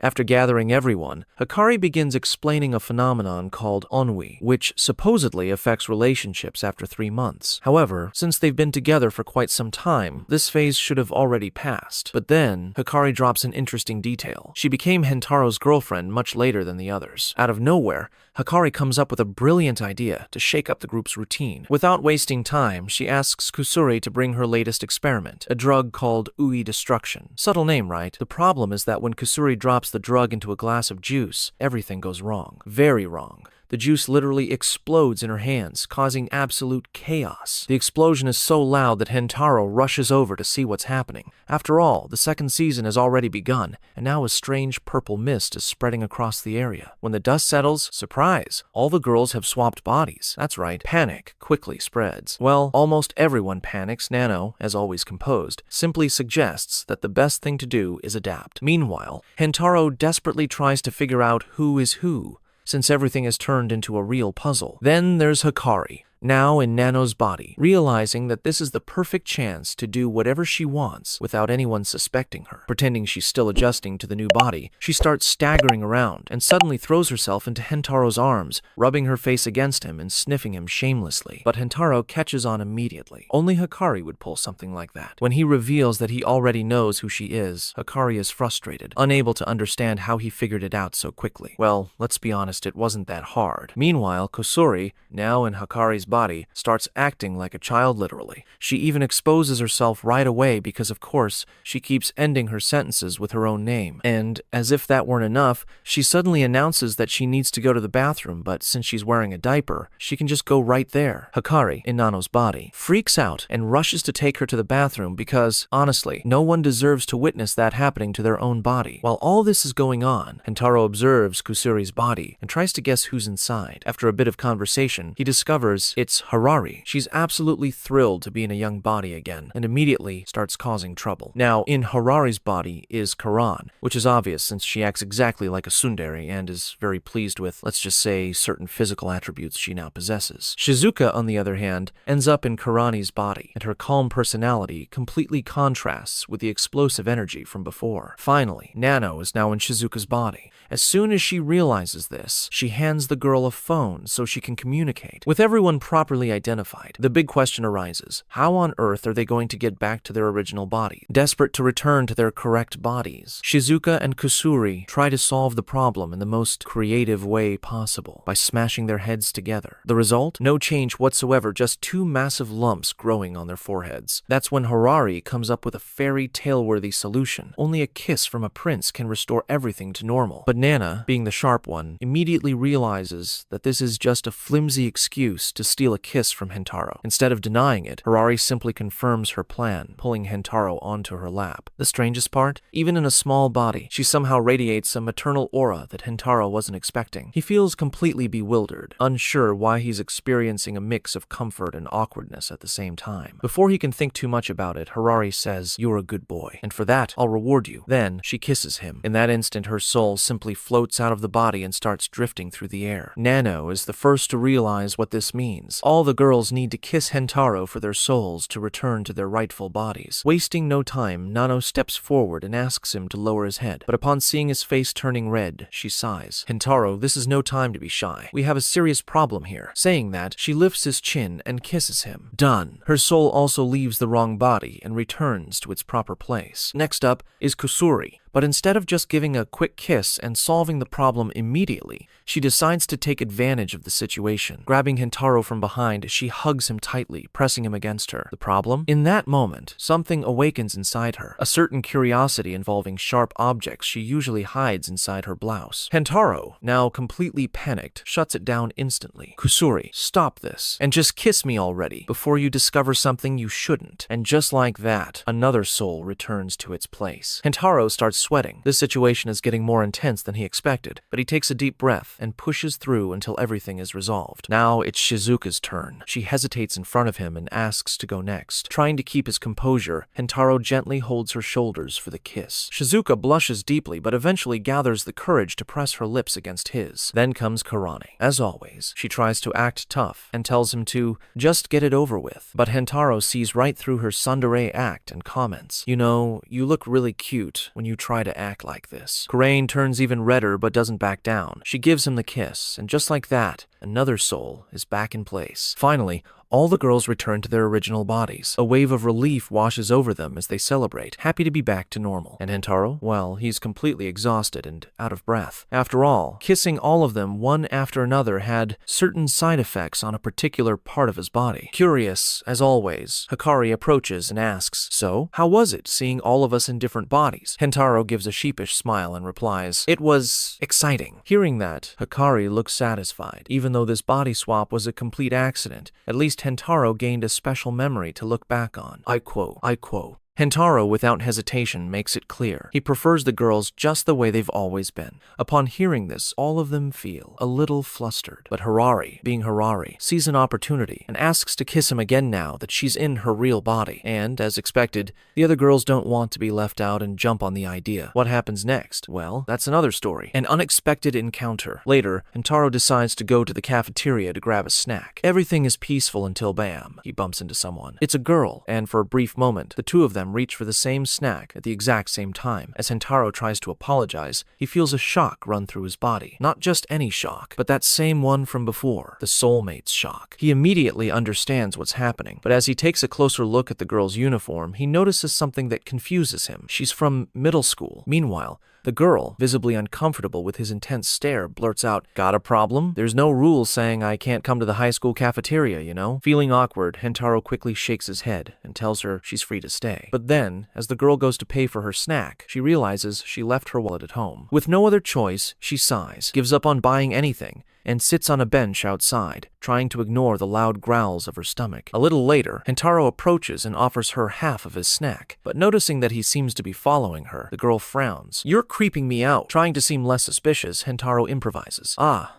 After gathering everyone, Hikari begins explaining a phenomenon called ennui, which supposedly affects relationships after 3 months. However, since they've been together for quite some time, this phase should have already passed. But then, Hikari drops an interesting detail. She became Hentaro's girlfriend much later than the others. Out of nowhere, Hikari comes up with a brilliant idea to shake up the group's routine. Without wasting time, she asks Kusuri to bring her latest experiment, a drug called Ui Destruction. Subtle name, right? The problem is that when Kusuri drops the drug into a glass of juice, everything goes wrong. Very wrong. The juice literally explodes in her hands, causing absolute chaos. The explosion is so loud that Hentaro rushes over to see what's happening. After all, the second season has already begun, and now a strange purple mist is spreading across the area. When the dust settles, surprise, all the girls have swapped bodies. That's right, panic quickly spreads. Well, almost everyone panics. Nano, as always composed, simply suggests that the best thing to do is adapt. Meanwhile, Hentaro desperately tries to figure out who is who, since everything has turned into a real puzzle. Then there's Hikari, now in Nano's body, realizing that this is the perfect chance to do whatever she wants without anyone suspecting her. Pretending she's still adjusting to the new body, she starts staggering around and suddenly throws herself into Hentaro's arms, rubbing her face against him and sniffing him shamelessly. But Hentaro catches on immediately. Only Hikari would pull something like that. When he reveals that he already knows who she is, Hikari is frustrated, unable to understand how he figured it out so quickly. Well, let's be honest, it wasn't that hard. Meanwhile, Kusuri, now in Hikari's body, starts acting like a child literally. She even exposes herself right away because, of course, she keeps ending her sentences with her own name. And, as if that weren't enough, she suddenly announces that she needs to go to the bathroom, but since she's wearing a diaper, she can just go right there. Hikari, in Nano's body, freaks out and rushes to take her to the bathroom because, honestly, no one deserves to witness that happening to their own body. While all this is going on, Hentaro observes Kusuri's body and tries to guess who's inside. After a bit of conversation, he discovers it's Harari. She's absolutely thrilled to be in a young body again, and immediately starts causing trouble. Now, in Harari's body is Karan, which is obvious since she acts exactly like a tsundere and is very pleased with, let's just say, certain physical attributes she now possesses. Shizuka, on the other hand, ends up in Karani's body, and her calm personality completely contrasts with the explosive energy from before. Finally, Nano is now in Shizuka's body. As soon as she realizes this, she hands the girl a phone so she can communicate. With everyone properly identified, the big question arises: how on earth are they going to get back to their original body? Desperate to return to their correct bodies, Shizuka and Kusuri try to solve the problem in the most creative way possible, by smashing their heads together. The result? No change whatsoever, just 2 massive lumps growing on their foreheads. That's when Harari comes up with a fairy tale-worthy solution. Only a kiss from a prince can restore everything to normal. But Nana, being the sharp one, immediately realizes that this is just a flimsy excuse to steal a kiss from Hentaro. Instead of denying it, Harari simply confirms her plan, pulling Hentaro onto her lap. The strangest part? Even in a small body, she somehow radiates a maternal aura that Hentaro wasn't expecting. He feels completely bewildered, unsure why he's experiencing a mix of comfort and awkwardness at the same time. Before he can think too much about it, Harari says, "You're a good boy, and for that, I'll reward you." Then, she kisses him. In that instant, her soul simply floats out of the body and starts drifting through the air. Nano is the first to realize what this means. All the girls need to kiss Hentaro for their souls to return to their rightful bodies. Wasting no time, Nano steps forward and asks him to lower his head. But upon seeing his face turning red, she sighs. "Hentaro, this is no time to be shy. We have a serious problem here." Saying that, she lifts his chin and kisses him. Done. Her soul also leaves the wrong body and returns to its proper place. Next up is Kusuri. But instead of just giving a quick kiss and solving the problem immediately, she decides to take advantage of the situation. Grabbing Hentaro from behind, she hugs him tightly, pressing him against her. The problem? In that moment, something awakens inside her, a certain curiosity involving sharp objects she usually hides inside her blouse. Hentaro, now completely panicked, shuts it down instantly. "Kusuri, stop this, and just kiss me already, before you discover something you shouldn't." And just like that, another soul returns to its place. Hentaro starts sweating. This situation is getting more intense than he expected, but he takes a deep breath and pushes through until everything is resolved. Now it's Shizuka's turn. She hesitates in front of him and asks to go next. Trying to keep his composure, Hentaro gently holds her shoulders for the kiss. Shizuka blushes deeply, but eventually gathers the courage to press her lips against his. Then comes Karani. As always, she tries to act tough and tells him to just get it over with. But Hentaro sees right through her tsundere act and comments, "You know, you look really cute when you try try to act like this. Kurain turns even redder but doesn't back down. She gives him the kiss, and just like that, another soul is back in place. Finally, all the girls return to their original bodies. A wave of relief washes over them as they celebrate, happy to be back to normal. And Hentaro? Well, he's completely exhausted and out of breath. After all, kissing all of them one after another had certain side effects on a particular part of his body. Curious, as always, Hikari approaches and asks, "So, how was it seeing all of us in different bodies?" Hentaro gives a sheepish smile and replies, "It was exciting." Hearing that, Hikari looks satisfied. Even though this body swap was a complete accident, at least Hentaro gained a special memory to look back on. I quote. Hentaro, without hesitation, makes it clear. He prefers the girls just the way they've always been. Upon hearing this, all of them feel a little flustered. But Harari, being Harari, sees an opportunity and asks to kiss him again now that she's in her real body. And, as expected, the other girls don't want to be left out and jump on the idea. What happens next? Well, that's another story. An unexpected encounter. Later, Hentaro decides to go to the cafeteria to grab a snack. Everything is peaceful until bam, he bumps into someone. It's a girl, and for a brief moment, the two of them reach for the same snack at the exact same time. As Hentaro tries to apologize, he feels a shock run through his body. Not just any shock, but that same one from before, the soulmate's shock. He immediately understands what's happening, but as he takes a closer look at the girl's uniform, he notices something that confuses him. She's from middle school. Meanwhile, the girl, visibly uncomfortable with his intense stare, blurts out, "Got a problem? There's no rule saying I can't come to the high school cafeteria, you know?" Feeling awkward, Hentaro quickly shakes his head and tells her she's free to stay. But then, as the girl goes to pay for her snack, she realizes she left her wallet at home. With no other choice, she sighs, gives up on buying anything, and sits on a bench outside, trying to ignore the loud growls of her stomach. A little later, Hentaro approaches and offers her half of his snack, but noticing that he seems to be following her, the girl frowns. "You're creeping me out." Trying to seem less suspicious, Hentaro improvises.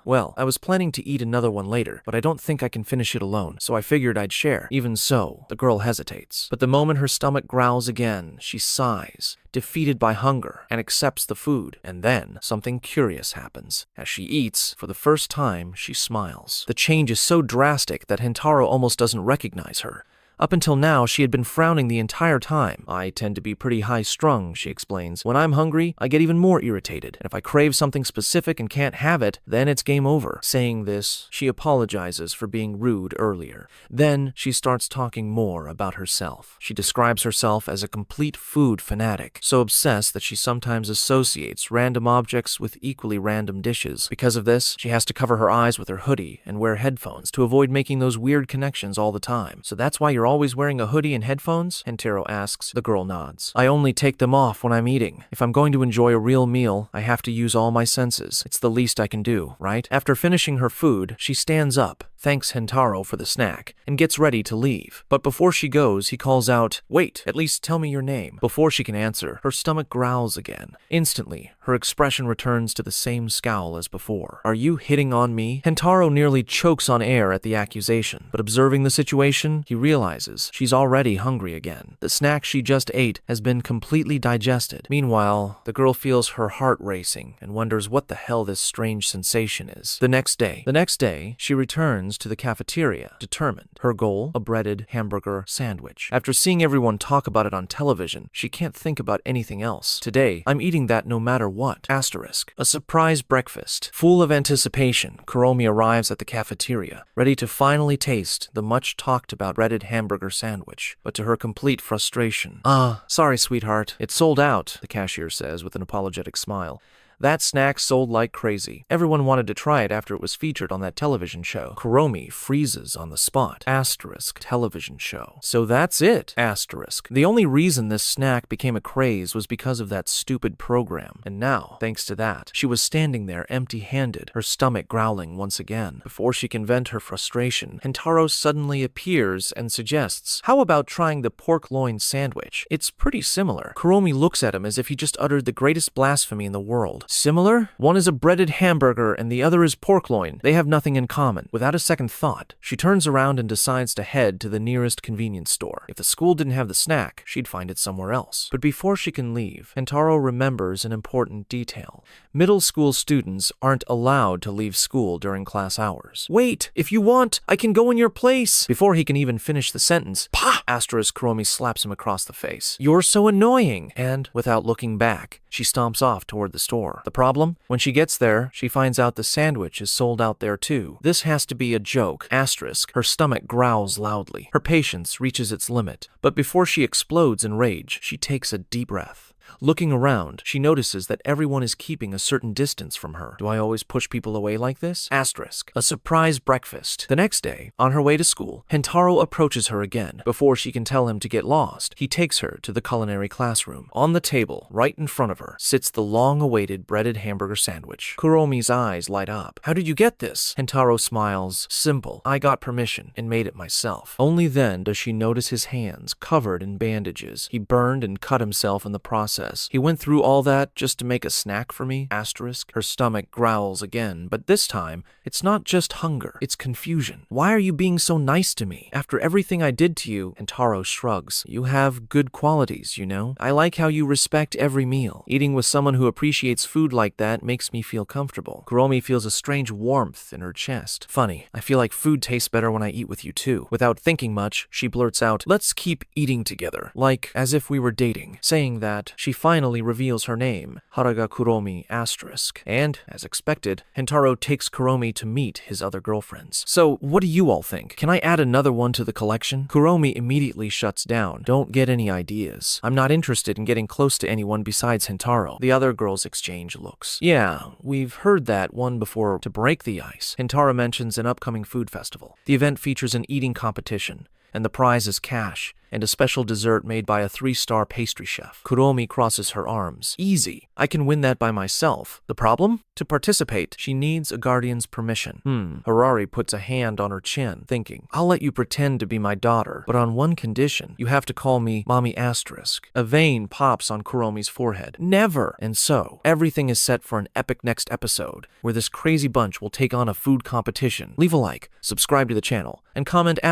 Well, I was planning to eat another one later, but I don't think I can finish it alone, so I figured I'd share." Even so, the girl hesitates. But the moment her stomach growls again, she sighs, defeated by hunger, and accepts the food. And then, something curious happens. As she eats, for the first time, she smiles. The change is so drastic that Hentaro almost doesn't recognize her. Up until now, she had been frowning the entire time. "I tend to be pretty high-strung," she explains. "When I'm hungry, I get even more irritated. And if I crave something specific and can't have it, then it's game over." Saying this, she apologizes for being rude earlier. Then, she starts talking more about herself. She describes herself as a complete food fanatic, so obsessed that she sometimes associates random objects with equally random dishes. Because of this, she has to cover her eyes with her hoodie and wear headphones to avoid making those weird connections all the time. "So that's why you're always wearing a hoodie and headphones?" Hentaro asks. The girl nods. "I only take them off when I'm eating. If I'm going to enjoy a real meal, I have to use all my senses. It's the least I can do, right?" After finishing her food, she stands up, thanks Hentaro for the snack, and gets ready to leave. But before she goes, he calls out, "Wait, at least tell me your name." Before she can answer, her stomach growls again. Instantly, her expression returns to the same scowl as before. "Are you hitting on me?" Hentaro nearly chokes on air at the accusation, but observing the situation, he realizes she's already hungry again. The snack she just ate has been completely digested. Meanwhile, the girl feels her heart racing and wonders what the hell this strange sensation is. The next day, she returns to the cafeteria, determined. Her goal, a breaded hamburger sandwich. After seeing everyone talk about it on television, she can't think about anything else. "Today, I'm eating that no matter what." Asterisk. A surprise breakfast. Full of anticipation, Kuromi arrives at the cafeteria, ready to finally taste the much-talked-about breaded hamburger sandwich, but to her complete frustration. Sorry, sweetheart. It's sold out," the cashier says with an apologetic smile. That snack sold like crazy. Everyone wanted to try it after it was featured on that television show. Kuromi freezes on the spot. Asterisk. Television show. So that's it. Asterisk. The only reason this snack became a craze was because of that stupid program. And now, thanks to that, she was standing there empty-handed, her stomach growling once again. Before she can vent her frustration, Hentaro suddenly appears and suggests, "How about trying the pork loin sandwich? It's pretty similar." Kuromi looks at him as if he just uttered the greatest blasphemy in the world. Similar? One is a breaded hamburger and the other is pork loin. They have nothing in common. Without a second thought, she turns around and decides to head to the nearest convenience store. If the school didn't have the snack, she'd find it somewhere else. But before she can leave, Hentaro remembers an important detail. Middle school students aren't allowed to leave school during class hours. Wait, if you want, I can go in your place. Before he can even finish the sentence, pah! Kuromi slaps him across the face. You're so annoying. And without looking back, she stomps off toward the store. The problem? When she gets there, she finds out the sandwich is sold out there too. This has to be a joke. Her stomach growls loudly. Her patience reaches its limit. But before she explodes in rage, she takes a deep breath. Looking around, she notices that everyone is keeping a certain distance from her. Do I always push people away like this? A surprise breakfast. The next day, on her way to school, Hentaro approaches her again. Before she can tell him to get lost, he takes her to the culinary classroom. On the table, right in front of her, sits the long-awaited breaded hamburger sandwich. Kuromi's eyes light up. How did you get this? Hentaro smiles. Simple. I got permission and made it myself. Only then does she notice his hands covered in bandages. He burned and cut himself in the process. He went through all that just to make a snack for me? Her stomach growls again, but this time, it's not just hunger, it's confusion. Why are you being so nice to me? After everything I did to you, Hentaro shrugs. You have good qualities, you know? I like how you respect every meal. Eating with someone who appreciates food like that makes me feel comfortable. Kuromi feels a strange warmth in her chest. Funny, I feel like food tastes better when I eat with you too. Without thinking much, she blurts out, let's keep eating together, like as if we were dating. Saying that, she finally reveals her name, Haraga Kuromi *. And, as expected, Hentaro takes Kuromi to meet his other girlfriends. So, what do you all think? Can I add another one to the collection? Kuromi immediately shuts down. Don't get any ideas. I'm not interested in getting close to anyone besides Hentaro. The other girls exchange looks. Yeah, we've heard that one before. To break the ice, Hentaro mentions an upcoming food festival. The event features an eating competition, and the prize is cash and a special dessert made by a 3-star pastry chef. Kuromi crosses her arms. Easy. I can win that by myself. The problem? To participate, she needs a guardian's permission. Harari puts a hand on her chin, thinking, I'll let you pretend to be my daughter, but on one condition. You have to call me Mommy *. A vein pops on Kuromi's forehead. Never! And so, everything is set for an epic next episode, where this crazy bunch will take on a food competition. Leave a like, subscribe to the channel, and comment *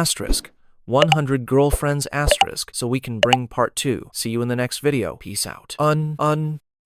100 girlfriends * so we can bring part 2. See you in the next video. Peace out.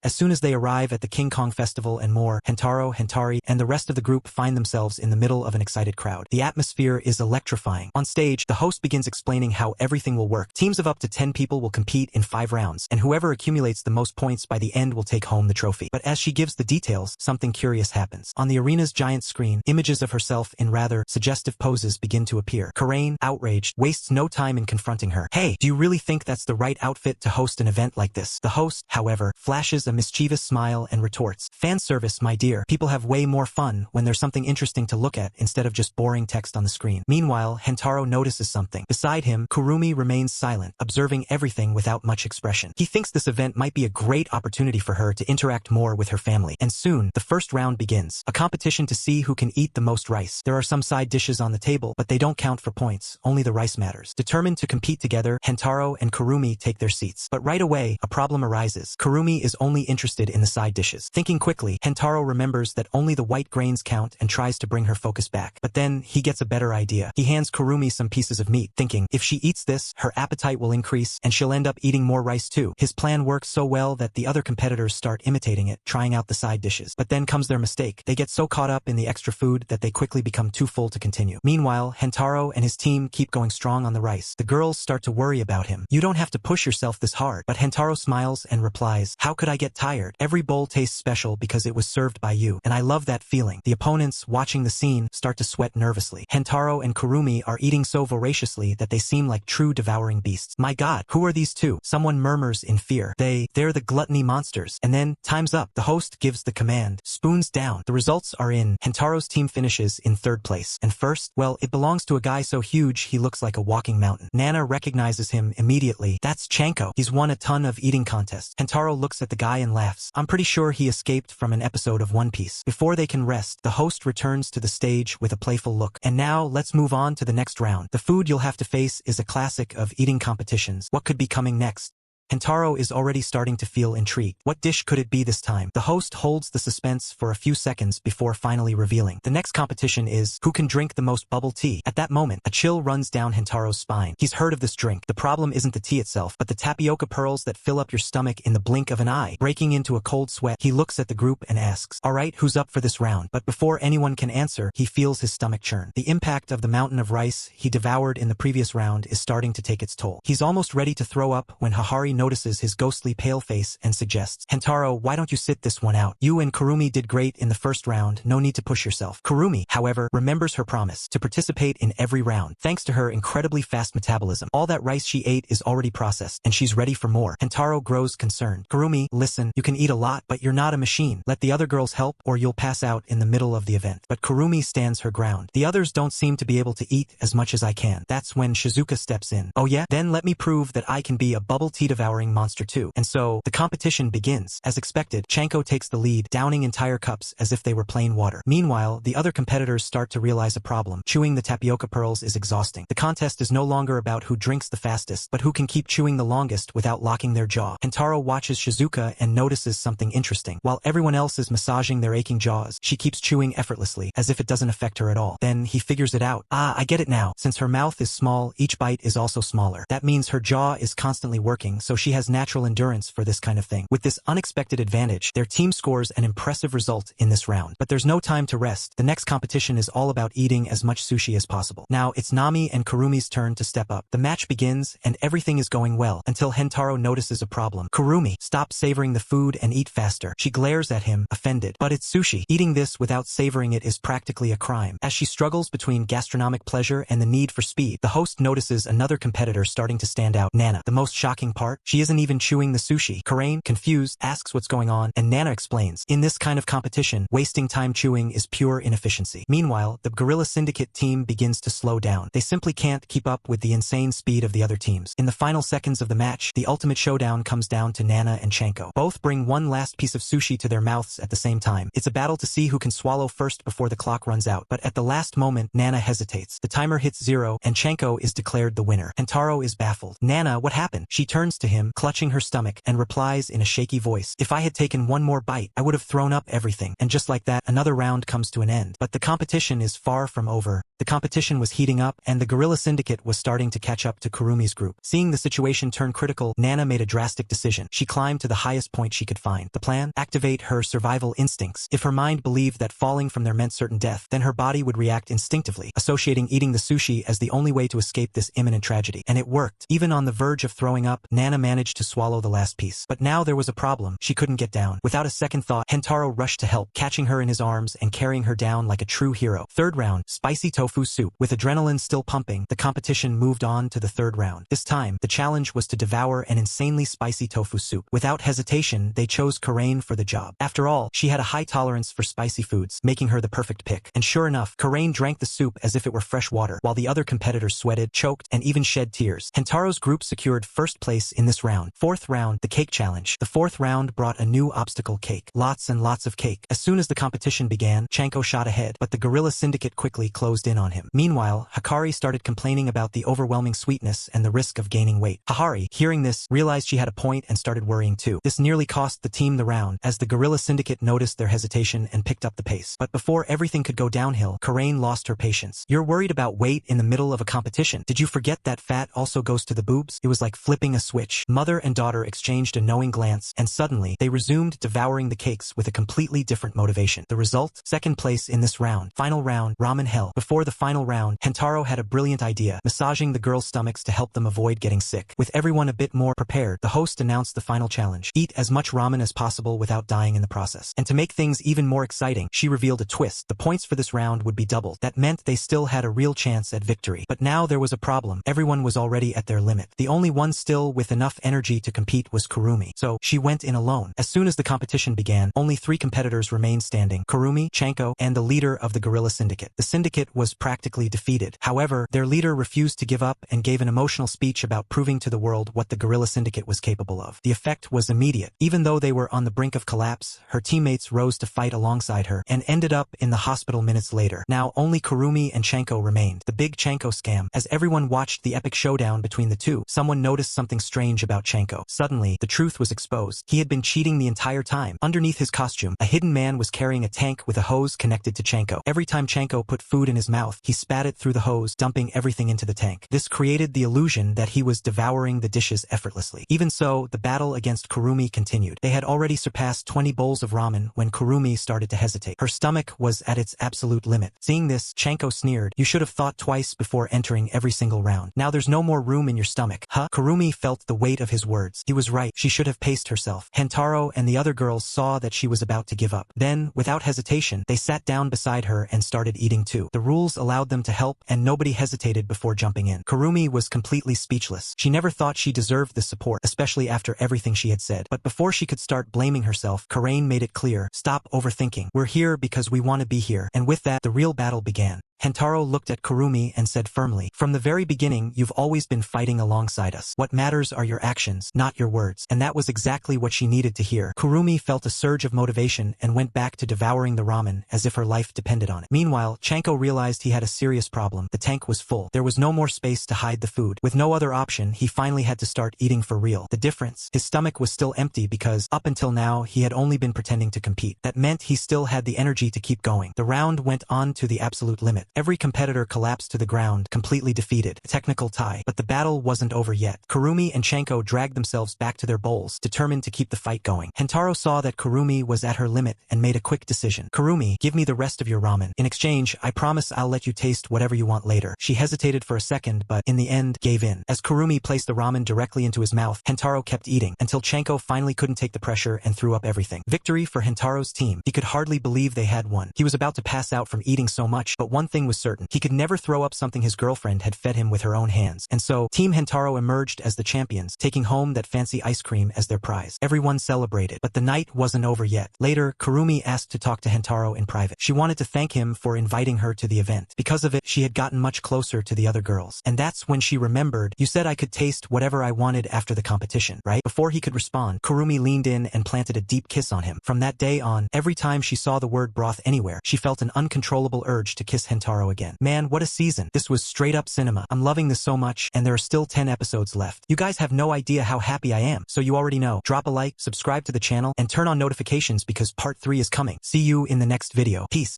As soon as they arrive at the King Kong Festival and more, Hentaro, Hentari, and the rest of the group find themselves in the middle of an excited crowd. The atmosphere is electrifying. On stage, the host begins explaining how everything will work. Teams of up to 10 people will compete in 5 rounds, and whoever accumulates the most points by the end will take home the trophy. But as she gives the details, something curious happens. On the arena's giant screen, images of herself in rather suggestive poses begin to appear. Karain, outraged, wastes no time in confronting her. Hey, do you really think that's the right outfit to host an event like this? The host, however, flashes a mischievous smile and retorts, fan service, my dear. People have way more fun when there's something interesting to look at instead of just boring text on the screen. Meanwhile, Hentaro notices something. Beside him, Kurumi remains silent, observing everything without much expression. He thinks this event might be a great opportunity for her to interact more with her family. And soon, the first round begins. A competition to see who can eat the most rice. There are some side dishes on the table, but they don't count for points. Only the rice matters. Determined to compete together, Hentaro and Kurumi take their seats. But right away, a problem arises. Kurumi is only interested in the side dishes. Thinking quickly, Hentaro remembers that only the white grains count and tries to bring her focus back. But then, he gets a better idea. He hands Kurumi some pieces of meat, thinking, if she eats this, her appetite will increase, and she'll end up eating more rice too. His plan works so well that the other competitors start imitating it, trying out the side dishes. But then comes their mistake. They get so caught up in the extra food that they quickly become too full to continue. Meanwhile, Hentaro and his team keep going strong on the rice. The girls start to worry about him. You don't have to push yourself this hard. But Hentaro smiles and replies, how could I get tired? Every bowl tastes special because it was served by you. And I love that feeling. The opponents, watching the scene, start to sweat nervously. Hentaro and Kurumi are eating so voraciously that they seem like true devouring beasts. My god, who are these two? Someone murmurs in fear. They're the gluttony monsters. And then, time's up. The host gives the command. Spoons down. The results are in. Hentaro's team finishes in 3rd place. And first, well, it belongs to a guy so huge he looks like a walking mountain. Nana recognizes him immediately. That's Chanko. He's won a ton of eating contests. Hentaro looks at the guy and laughs. I'm pretty sure he escaped from an episode of One Piece. Before they can rest, the host returns to the stage with a playful look. And now, let's move on to the next round. The food you'll have to face is a classic of eating competitions. What could be coming next? Hentaro is already starting to feel intrigued. What dish could it be this time? The host holds the suspense for a few seconds before finally revealing. The next competition is who can drink the most bubble tea. At that moment, a chill runs down Hentaro's spine. He's heard of this drink. The problem isn't the tea itself, but the tapioca pearls that fill up your stomach in the blink of an eye. Breaking into a cold sweat, he looks at the group and asks, "Alright, who's up for this round?" But before anyone can answer, he feels his stomach churn. The impact of the mountain of rice he devoured in the previous round is starting to take its toll. He's almost ready to throw up when Hahari notices his ghostly pale face and suggests, "Hentaro, why don't you sit this one out? You and Kurumi did great in the first round, no need to push yourself." Kurumi, however, remembers her promise to participate in every round. Thanks to her incredibly fast metabolism, all that rice she ate is already processed, and she's ready for more. Hentaro grows concerned. "Kurumi, listen, you can eat a lot, but you're not a machine. Let the other girls help or you'll pass out in the middle of the event." But Kurumi stands her ground. "The others don't seem to be able to eat as much as I can." That's when Shizuka steps in. "Oh yeah? Then let me prove that I can be a bubble tea devouring monster too." And so, the competition begins. As expected, Chanko takes the lead, downing entire cups as if they were plain water. Meanwhile, the other competitors start to realize a problem. Chewing the tapioca pearls is exhausting. The contest is no longer about who drinks the fastest, but who can keep chewing the longest without locking their jaw. Hentaro watches Shizuka and notices something interesting. While everyone else is massaging their aching jaws, she keeps chewing effortlessly, as if it doesn't affect her at all. Then he figures it out. "Ah, I get it now. Since her mouth is small, each bite is also smaller. That means her jaw is constantly working, so she has natural endurance for this kind of thing." With this unexpected advantage, their team scores an impressive result in this round. But there's no time to rest. The next competition is all about eating as much sushi as possible. Now, it's Nami and Kurumi's turn to step up. The match begins, and everything is going well, until Hentaro notices a problem. "Kurumi, stop savoring the food and eat faster." She glares at him, offended. But it's sushi. Eating this without savoring it is practically a crime. As she struggles between gastronomic pleasure and the need for speed, the host notices another competitor starting to stand out, Nana. The most shocking part? She isn't even chewing the sushi. Karain, confused, asks what's going on, and Nana explains, "In this kind of competition, wasting time chewing is pure inefficiency." Meanwhile, the Guerrilla Syndicate team begins to slow down. They simply can't keep up with the insane speed of the other teams. In the final seconds of the match, the ultimate showdown comes down to Nana and Chanko. Both bring one last piece of sushi to their mouths at the same time. It's a battle to see who can swallow first before the clock runs out, but at the last moment, Nana hesitates. The timer hits 0, and Chanko is declared the winner. Hentaro is baffled. "Nana, what happened?" She turns to him, clutching her stomach, and replies in a shaky voice, "If I had taken one more bite, I would have thrown up everything." And just like that, another round comes to an end. But the competition is far from over. The competition was heating up, and the Guerrilla Syndicate was starting to catch up to Kurumi's group. Seeing the situation turn critical, Nana made a drastic decision. She climbed to the highest point she could find. The plan? Activate her survival instincts. If her mind believed that falling from there meant certain death, then her body would react instinctively, associating eating the sushi as the only way to escape this imminent tragedy. And it worked. Even on the verge of throwing up, Nana managed to swallow the last piece. But now there was a problem. She couldn't get down. Without a second thought, Hentaro rushed to help, catching her in his arms and carrying her down like a true hero. Third round, spicy tofu soup. With adrenaline still pumping, the competition moved on to the third round. This time, the challenge was to devour an insanely spicy tofu soup. Without hesitation, they chose Karain for the job. After all, she had a high tolerance for spicy foods, making her the perfect pick. And sure enough, Karain drank the soup as if it were fresh water, while the other competitors sweated, choked, and even shed tears. Hentaro's group secured first place in this round. Fourth round, the cake challenge. The fourth round brought a new obstacle: cake. Lots and lots of cake. As soon as the competition began, Chanko shot ahead, but the Guerrilla Syndicate quickly closed in on him. Meanwhile, Hikari started complaining about the overwhelming sweetness and the risk of gaining weight. Hahari, hearing this, realized she had a point and started worrying too. This nearly cost the team the round, as the Guerrilla Syndicate noticed their hesitation and picked up the pace. But before everything could go downhill, Karain lost her patience. "You're worried about weight in the middle of a competition. Did you forget that fat also goes to the boobs?" It was like flipping a switch. Mother and daughter exchanged a knowing glance, and suddenly, they resumed devouring the cakes with a completely different motivation. The result? Second place in this round. Final round, ramen hell. Before the final round, Hentaro had a brilliant idea, massaging the girls' stomachs to help them avoid getting sick. With everyone a bit more prepared, the host announced the final challenge: eat as much ramen as possible without dying in the process. And to make things even more exciting, she revealed a twist. The points for this round would be doubled. That meant they still had a real chance at victory. But now there was a problem. Everyone was already at their limit. The only one still with enough energy to compete was Kurumi. So she went in alone. As soon as the competition began, only 3 competitors remained standing: Kurumi, Chanko, and the leader of the Guerrilla Syndicate. The syndicate was practically defeated. However, their leader refused to give up and gave an emotional speech about proving to the world what the Guerrilla Syndicate was capable of. The effect was immediate. Even though they were on the brink of collapse, her teammates rose to fight alongside her and ended up in the hospital minutes later. Now only Kurumi and Chanko remained. The big Chanko scam. As everyone watched the epic showdown between the two, someone noticed something strange about Chanko. Suddenly, the truth was exposed. He had been cheating the entire time. Underneath his costume, a hidden man was carrying a tank with a hose connected to Chanko. Every time Chanko put food in his mouth, he spat it through the hose, dumping everything into the tank. This created the illusion that he was devouring the dishes effortlessly. Even so, the battle against Kurumi continued. They had already surpassed 20 bowls of ramen when Kurumi started to hesitate. Her stomach was at its absolute limit. Seeing this, Chanko sneered, "You should have thought twice before entering every single round. Now there's no more room in your stomach." Huh? Kurumi felt the weight of his words. He was right. She should have paced herself. Hentaro and the other girls saw that she was about to give up. Then, without hesitation, they sat down beside her and started eating too. The rules allowed them to help, and nobody hesitated before jumping in. Kurumi was completely speechless. She never thought she deserved the support, especially after everything she had said. But before she could start blaming herself, Karain made it clear, "Stop overthinking. We're here because we want to be here." And with that, the real battle began. Hentaro looked at Kurumi and said firmly, "From the very beginning, you've always been fighting alongside us. What matters are your actions, not your words." And that was exactly what she needed to hear. Kurumi felt a surge of motivation and went back to devouring the ramen as if her life depended on it. Meanwhile, Chanko realized he had a serious problem. The tank was full. There was no more space to hide the food. With no other option, he finally had to start eating for real. The difference? His stomach was still empty because, up until now, he had only been pretending to compete. That meant he still had the energy to keep going. The round went on to the absolute limit. Every competitor collapsed to the ground, completely defeated. A technical tie. But the battle wasn't over yet. Kurumi and Chanko dragged themselves back to their bowls, determined to keep the fight going. Hentaro saw that Kurumi was at her limit and made a quick decision. "Kurumi, give me the rest of your ramen. In exchange, I promise I'll let you taste whatever you want later." She hesitated for a second, but in the end, gave in. As Kurumi placed the ramen directly into his mouth, Hentaro kept eating, until Chanko finally couldn't take the pressure and threw up everything. Victory for Hentaro's team. He could hardly believe they had won. He was about to pass out from eating so much, but one thing was certain. He could never throw up something his girlfriend had fed him with her own hands. And so, Team Hentaro emerged as the champions, taking home that fancy ice cream as their prize. Everyone celebrated, but the night wasn't over yet. Later, Kurumi asked to talk to Hentaro in private. She wanted to thank him for inviting her to the event. Because of it, she had gotten much closer to the other girls. And that's when she remembered, "You said I could taste whatever I wanted after the competition, right?" Before he could respond, Kurumi leaned in and planted a deep kiss on him. From that day on, every time she saw the word broth anywhere, she felt an uncontrollable urge to kiss Hentaro again. Man, what a season. This was straight up cinema. I'm loving this so much, and there are still 10 episodes left. You guys have no idea how happy I am, so you already know. Drop a like, subscribe to the channel, and turn on notifications because part 3 is coming. See you in the next video. Peace.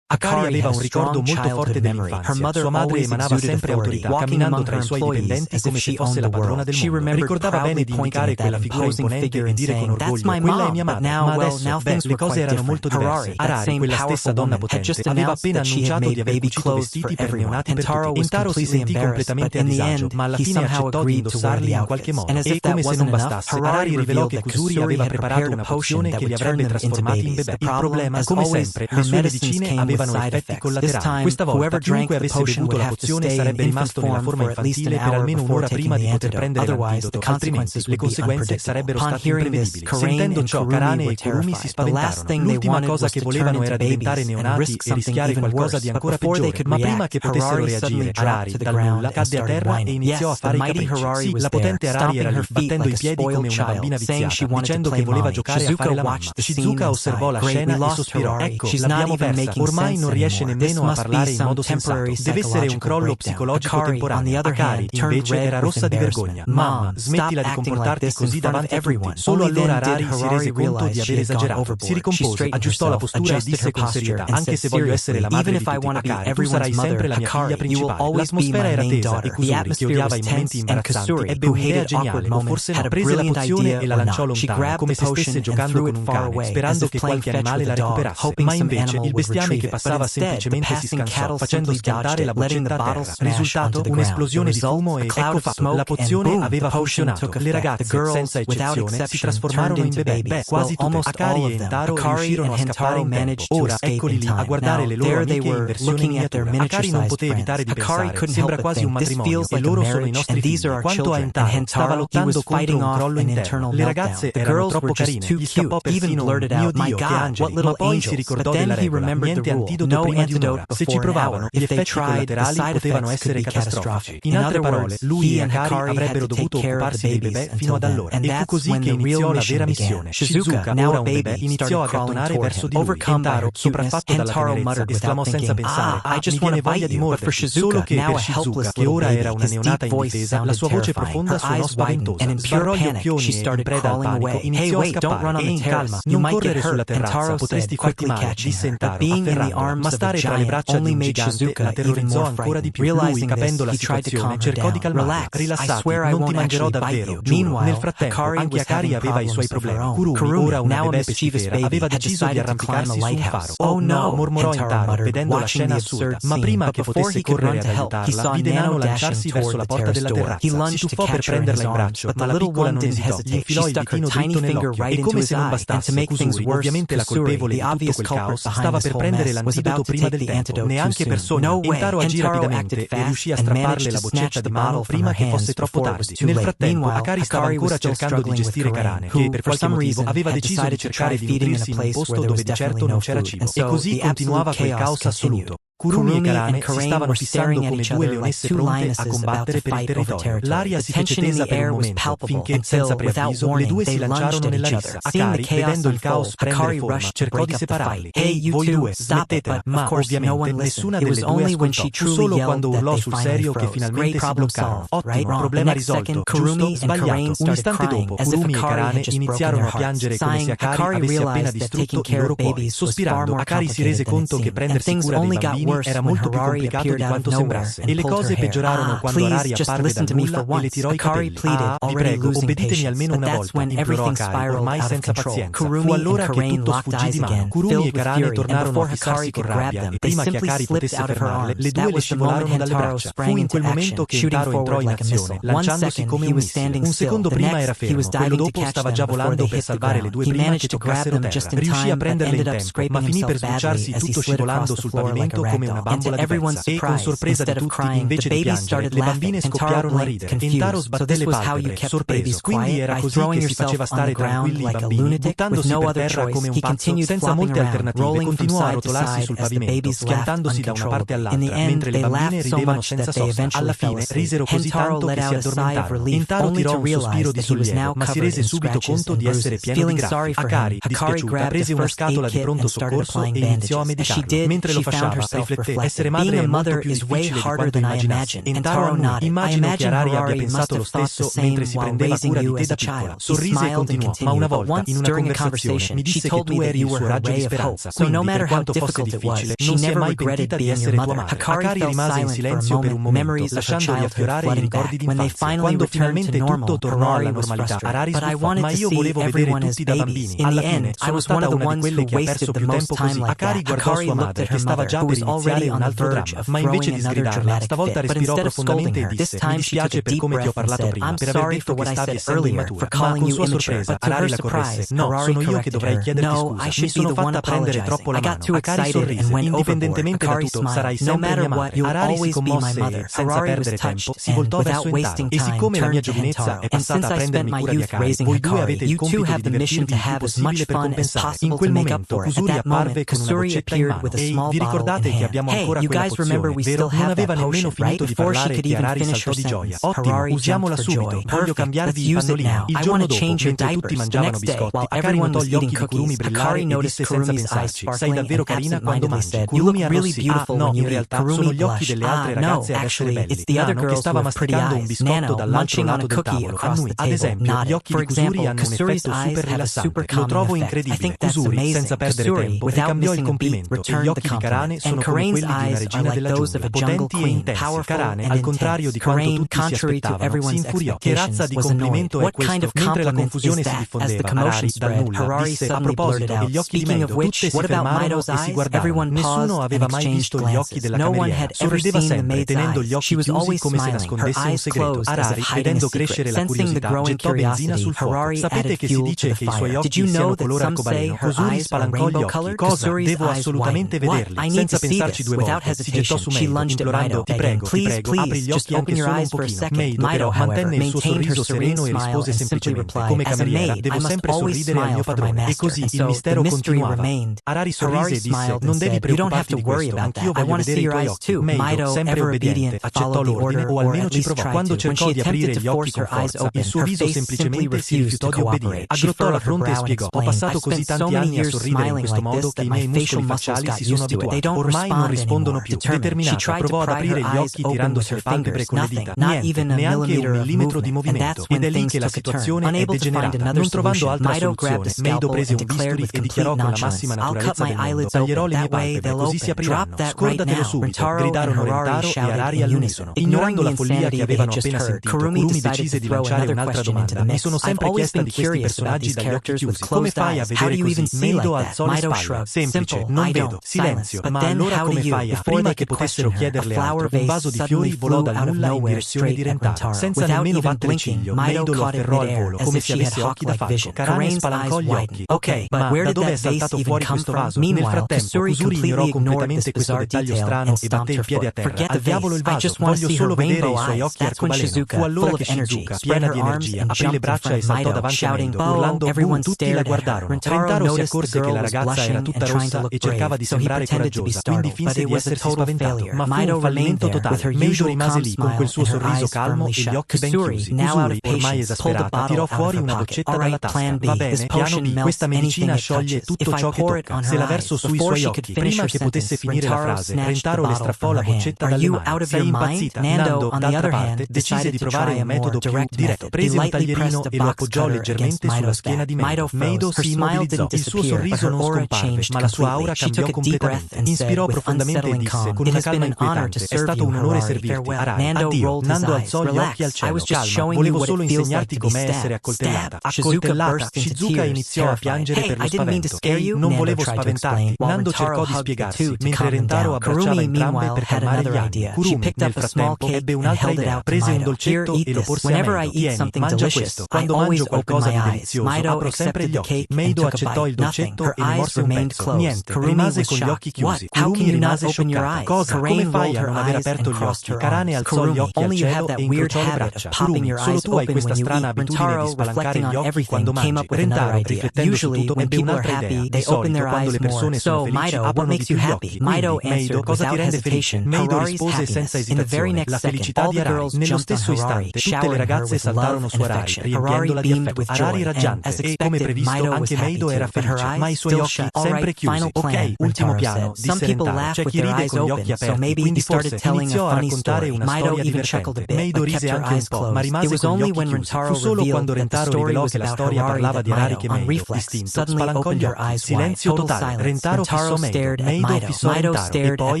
Akari aveva un ricordo molto forte dell'infanzia. Sua madre emanava sempre autorità, camminando tra i suoi dipendenti come se fosse la padrona del mondo. Ricordava bene di indicare quella figura imponente e dire con orgoglio: "Quella è mia madre". Ma adesso, le cose erano molto diverse. Harari, quella stessa donna potente, aveva appena annunciato di aver cucito vestiti per neonati per tutti. Hentaro si sentì completamente a disagio, ma alla fine accettò di indossarli in qualche modo. E come se non bastasse, Harari rivelò che Kusuri aveva preparato una pozione che li avrebbe trasformati in bebè. Il problema, come sempre, le sue medicine avevano effetti collaterali. Questa volta, chiunque avesse bevuto la pozione sarebbe rimasto nella forma infantile per almeno un'ora prima di poter prendere l'antidoto, altrimenti le conseguenze sarebbero state imprevedibili. Sentendo ciò, Karane e Kurumi si spaventarono. L'ultima cosa che volevano era diventare neonati e rischiare qualcosa di ancora peggiore. Ma prima che potessero reagire, Harari, dal nulla, cadde a terra e iniziò a fare i capricci. Sì, la potente Harari era lì, battendo i piedi come una bambina viziata, dicendo che voleva giocare a fare la mamma. Shizuka osservò la scena e sospirò: "Ecco, l'abbiamo persa. Ormai non riesce nemmeno a parlare in modo sensato. Deve essere un crollo psicologico temporaneo." Akari, invece, era rossa di vergogna. "Mamma, smettila di comportarti così davanti a tutti." Solo allora Harari si rese conto di aver esagerato. Si ricompose, aggiustò la postura e disse con serietà: "Anche se voglio essere la madre di tutti, Akari, tu sarai sempre la mia figlia principale." L'atmosfera era tesa e Kusuri, che odiava i momenti imbarazzanti, ebbe un'idea geniale, o forse no. Prese la pozione e la lanciò lontano, come se stesse giocando con un cane, sperando che qualche animale la recuperasse. Ma invece il bestiame che passava semplicemente si scansò, facendo schiantare la boccetta a terra. Risultato? Un'esplosione di fumo e ecco fatto, la pozione aveva funzionato. Le ragazze, senza eccezione, si trasformarono in bebè. Beh, quasi tutte. Akari e Hentaro riuscirono a scappare in tempo. Ora, eccoli lì, a guardare le loro amiche in versione miniatura. Akari non poté evitare di pensare: sembra quasi un matrimonio e loro sono i nostri figli. Quanto a Hentaro, stava lottando contro un crollo interno. Le ragazze erano troppo carine, gli scappò persino un "mio Dio, che angeli", ma poi si ricordò della regola: niente antidoto prima di un'ora. Se ci provavano, gli effetti collaterali potevano essere catastrofici. In altre parole, lui e Akari avrebbero dovuto occuparsi dei bebè fino ad allora. E fu così che iniziò la vera missione. Shizuka, ora un bebè, iniziò a gattonare verso di lui. Hentaro, sopraffatto dalla tenerezza, esclamò senza pensare: mi viene voglia di morderti. Solo che per Shizuka, che ora era una neonata indifesa, la sua voce profonda suonò spaventosa. Sbarrò gli occhioni e, in preda al panico, iniziò a scappare. Ehi, calma, non correre sulla terrazza, potresti farti male, disse Hentaro, afferrandola. Ma stare tra le braccia di un gigante la terrorizzò ancora di più. Lui, capendo la situazione, cercò di calmarla. Rilassati, non ti mangerò davvero, giuro. Nel frattempo, anche Akari aveva i suoi problemi. Kurumi, ora una bebè pestifera, aveva deciso di arrampicarsi su un faro. Oh no, mormorò Hentaro, vedendo la scena assurda. Ma prima che potesse correre ad aiutarla, vide Nano lanciarsi verso la porta della terrazza. Si tuffò per prenderla in braccio, ma la piccola non esitò. Gli infilò il ditino dritto nell'occhio. E come se non bastasse, Kusuri, ovviamente la colpevole di tutto quel caos, stava per prendere l'antidoto prima del tempo. Neanche per sogno. Hentaro agì rapidamente e riuscì a strapparle la boccetta di mano prima che fosse troppo tardi. Nel frattempo, Akari stava ancora cercando di gestire Karane, che per qualche motivo aveva deciso di cercare di nutrirsi in un posto dove di certo non c'era cibo. E così continuava quel caos assoluto. Kurumi e Karane si stavano fissando come due leonesse pronte a combattere per il territorio. L'aria si fece tesa per un momento, finché, senza preavviso, le due si lanciarono nella rissa. Akari, vedendo il caos prendere forma, cercò di separarli. Ehi, voi due, smettetela! Ma, ovviamente, nessuna delle due ascoltò. Fu solo quando urlò sul serio che finalmente si bloccarono. Ottimo, problema risolto, giusto? Sbagliato. Un istante dopo, Kurumi e Karane iniziarono a piangere come se Akari avesse appena distrutto i loro cuori. Sospirando, Akari si rese conto che prendersi cura dei bambini era molto più complicato di quanto sembrasse, e le cose peggiorarono quando Harari apparve dal nulla e le tirò i capelli. Vi prego, obbeditemi almeno una volta, implorò Akari, ormai senza pazienza. Fu allora che tutto sfuggì di mano. Kurumi e Karane tornarono a fissarsi con rabbia, e prima che Akari potesse fermarle, le due le scivolarono dalle braccia. Fu in quel momento che Hentaro entrò in azione, lanciandosi come un missile. Un secondo prima era fermo, quello dopo stava già volando per salvare le due prima che toccassero terra. Riuscì a prenderle in tempo, ma finì per sbucciarsi tutto scivolando sul pavimento come una bambola di pezza. E con sorpresa di tutti, invece di piangere, le bambine scoppiarono a ridere. Hentaro sbatté le palpebre, sorpreso. Quindi era così che si faceva stare tranquilli i bambini, buttandosi per terra come un pazzo, senza molte alternative. Continuò a rotolarsi sul pavimento, schiantandosi da una parte all'altra, mentre le bambine ridevano senza sosta. Alla fine risero così tanto che si addormentarono. Hentaro tirò un sospiro di sollievo, ma si rese subito conto di essere pieno di graffi. Akari, dispiaciuta, prese una scatola di pronto soccorso e iniziò a medicarlo. Mentre lo faceva, rifletté: essere madre è molto più difficile di quanto immaginassi. Hentaro annui. Immagino che Harari abbia pensato lo stesso mentre si prendeva cura di te da piccola. Sorrise e continuò, ma una volta, in una conversazione, mi disse che tu eri il suo raggio di speranza. Quindi, per quanto fosse difficile, non si è mai pentita di essere tua madre. Akari rimase in silenzio per un momento, lasciando riaffiorare i ricordi d'infanzia. Quando finalmente tutto tornò alla normalità, Harari sbuffò: ma io volevo vedere tutti da bambini. Alla fine, sono stata una di quelle che ha perso più tempo così. Akari guardò sua madre, che stava già per iniziare un altro dramma, ma invece di sgridarla, stavolta respirò profondamente e disse: mi dispiace per come ti ho parlato prima, per aver detto che stavi essendo immatura. Ma con sua sorpresa, Harari la corresse: no, sono io che dovrei chiederti scusa, mi sono fatta prendere troppo la mano. Akari sorrise: indipendentemente da tutto, sarai sempre mia madre. Harari si commosse e, senza perdere tempo, si voltò verso Hentaro. E siccome la mia giovinezza è passata a prendermi cura di Akari, voi due avete il compito di divertirvi il più possibile per compensare. In quel momento, Kusuri apparve con una boccetta in mano. Ehi, vi ricordate che abbiamo ancora quella pozione, vero? Non aveva nemmeno finito di parlare che Harari saltò di gioia. Ottimo, usiamola subito. Voglio cambiarvi i pannolini. Il giorno dopo, mentre tutti mangiavano biscotti, Akari notò gli occhi di Kurumi brillare e disse senza pensarci: sei davvero carina quando mangi. Kurumi arrossì: ah no, in realtà sono gli occhi delle altre ragazze ad essere belli. Nano, che stava masticando un biscotto dall'altro lato del tavolo, annui. Ad esempio, gli occhi di Kusuri hanno un effetto super rilassante. Lo trovo incredibile. Kusuri, senza perdere tempo, ricambiò il complimento, e gli occhi di Karane sono come quelli di una regina della giungla, potenti e intensi. Karane, al contrario di quanto tutti si aspettavano, si infuriò. Che razza di complimento è questo? Mentre la confusione si diffondeva, Harari, dal nulla, disse: a proposito, e gli occhi di Meido? Tutte si fermarono e si guardarono. Nessuno aveva mai visto gli occhi della cameriera. Sorrideva sempre, tenendo gli occhi chiusi come se nascondesse un segreto. Harari, vedendo crescere la curiosità, gettò benzina sul fuoco. Sapete che si dice che i suoi occhi siano color arcobaleno? Kusuri spalancò gli occhi. Cosa? Devo assolutamente vederli. Senza pensare pensarci due volte, si gettò su Meido, implorando, ti prego, apri gli occhi anche solo un pochino. Meido però mantenne il suo sorriso sereno e rispose semplicemente, come cameriera, devo sempre sorridere al mio padrone. E così il mistero continuava. Harari sorrise e disse, non devi preoccuparti di questo, anch'io voglio vedere i tuoi occhi. Meido, sempre obbediente, accettò l'ordine o almeno ci provò. Quando cercò di aprire gli occhi con forza, il suo viso semplicemente si rifiutò di obbedire. Aggrottò la fronte e spiegò, ho passato così tanti anni a sorridere in questo modo che i miei muscoli facciali si sono abituati. Ormai non rispondono più. Determinata, provò ad aprire gli occhi tirandosi le palpebre con le dita. Niente, neanche un millimetro di movimento. Ed è lì che la situazione è degenerata. Non trovando altra soluzione, Meido prese un bisturi e dichiarò con la massima naturalezza del mondo, taglierò le mie palpebre, così si apriranno. Scordatelo subito, gridarono Rentaro e Harari all'unisono. Ignorando la follia che avevano appena sentito, Kurumi decise di lanciare un'altra domanda. Mi sono sempre chiesta di questi personaggi dagli occhi chiusi. Come fai a vedere così? Meido alzò le spalle. Semplice, non vedo. Silenzio. Ma allora come fai a? Prima che potessero chiederle altro, un vaso di fiori volò dal nulla in direzione di Rentaro. Senza nemmeno battere ciglio, Meido lo afferrò al volo, come se avesse occhi da falco. Karane spalancò gli occhi. Ok, ma da dove è saltato fuori questo vaso? Nel frattempo, Kusuri ignorò completamente questo dettaglio strano e batté il piede a terra. Al diavolo il vaso, voglio solo vedere i suoi occhi arcobaleno. Fu allora che Shizuka, piena di energia, aprì le braccia e saltò davanti a Meido, urlando boom, tutti la guardarono. Rentaro si accorse che la ragazza era tutta rossa e cercava di sembrare coraggiosa, quindi finse di essersi spaventato, ma fu un fallimento totale. Meido rimase lì con quel suo sorriso calmo e gli occhi ben chiusi. Kusuri, ormai esasperata, tirò fuori una boccetta dalla tasca. Va bene, piano B, questa medicina scioglie tutto ciò che tocca. Se la verso sui suoi occhi, prima che potesse finire la frase, Rentaro le strappò la boccetta dalle mani. Sei impazzita? Nando, d'altra parte, decise di provare un metodo più diretto. Prese un taglierino e lo appoggiò leggermente sulla schiena di Meido. Meido si immobilizzò. Il suo sorriso non scomparve, ma la sua aura cambiò completamente. Inspirò profondamente e disse, con una calma inquietante, è stato un onore servirti. Harari, addio. Nando alzò gli occhi al cielo. Calma, volevo solo insegnarti com'è essere accoltellata. Accoltellata? Shizuka iniziò a piangere per lo spavento. Ehi, non volevo spaventarti. Nando cercò di spiegarsi, mentre Rentaro abbracciava entrambe per calmare gli animi. Kurumi, nel frattempo, ebbe un'altra idea. Prese un dolcetto e lo porse a Meido. Tieni, mangia questo. Quando mangio qualcosa di delizioso, apro sempre gli occhi. Meido accettò il dolcetto e ne morse un pezzo. Niente, rimase con gli occhi chiusi. Kurumi rimase scioccata. Cosa? Come fai a non aver aperto gli occhi? Karane alzò gli occhi al cielo e incrociò le braccia. Kurumi, solo tu hai questa strana abitudine di spalancare gli occhi quando mangi. Rentaro, riflettendo su tutto, ebbe un'altra idea. Di solito, quando le persone sono felici, aprono di più gli occhi. Quindi, Meido, cosa ti rende felice? Meido rispose senza esitazione, la felicità di Harari. Nello stesso istante, tutte le ragazze saltarono su Harari, riempiendola di affetto. Harari raggiante e, come previsto, anche Meido era felice, ma i suoi occhi sempre chiusi. Ok, ultimo piano, disse Rentaro. C'è chi ride con gli occhi aperti, quindi forse iniziò a raccontare una storia divertente. Meido rise anche un po', ma rimase con gli occhi chiusi. Fu solo quando Rentaro rivelò che la storia parlava di Harari che Meido, distinto, spalancò gli occhi. Silenzio totale. Rentaro fissò Meido fissò Rentaro e poi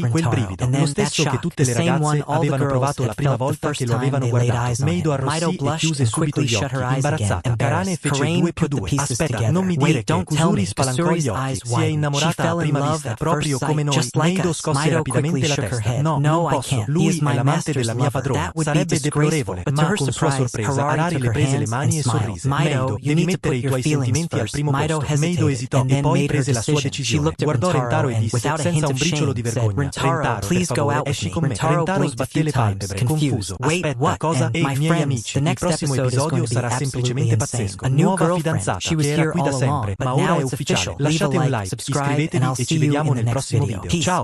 quel brivido, lo stesso che tutte le ragazze avevano provato la prima volta che lo avevano guardato. Meido arrossì e chiuse subito gli occhi, imbarazzata. Karane fece 2 più 2. Aspetta, non mi dire che Kusuri spalancò gli occhi. Si è innamorata a prima vista, proprio come noi. Meido scosse rapidamente la testa. No, non posso. Lui è l'amante della mia padrona. Sarebbe deplorevole. Ma con sua sorpresa, Harari le prese le mani e sorrise. Meido, devi mettere i tuoi sentimenti al primo posto. Meido esitò e poi prese la sua decisione. Guardò Rentaro e disse, senza un briciolo di vergogna, Rentaro, per favore, esci con me. Rentaro sbatté le palpebre, confuso. Aspetta, cosa? Ehi, miei amici, il prossimo episodio sarà semplicemente pazzesco. Nuova fidanzata, che era qui da sempre, ma ora è ufficiale. Lasciate un like, iscrivetevi e ci vediamo nel prossimo video. Ciao!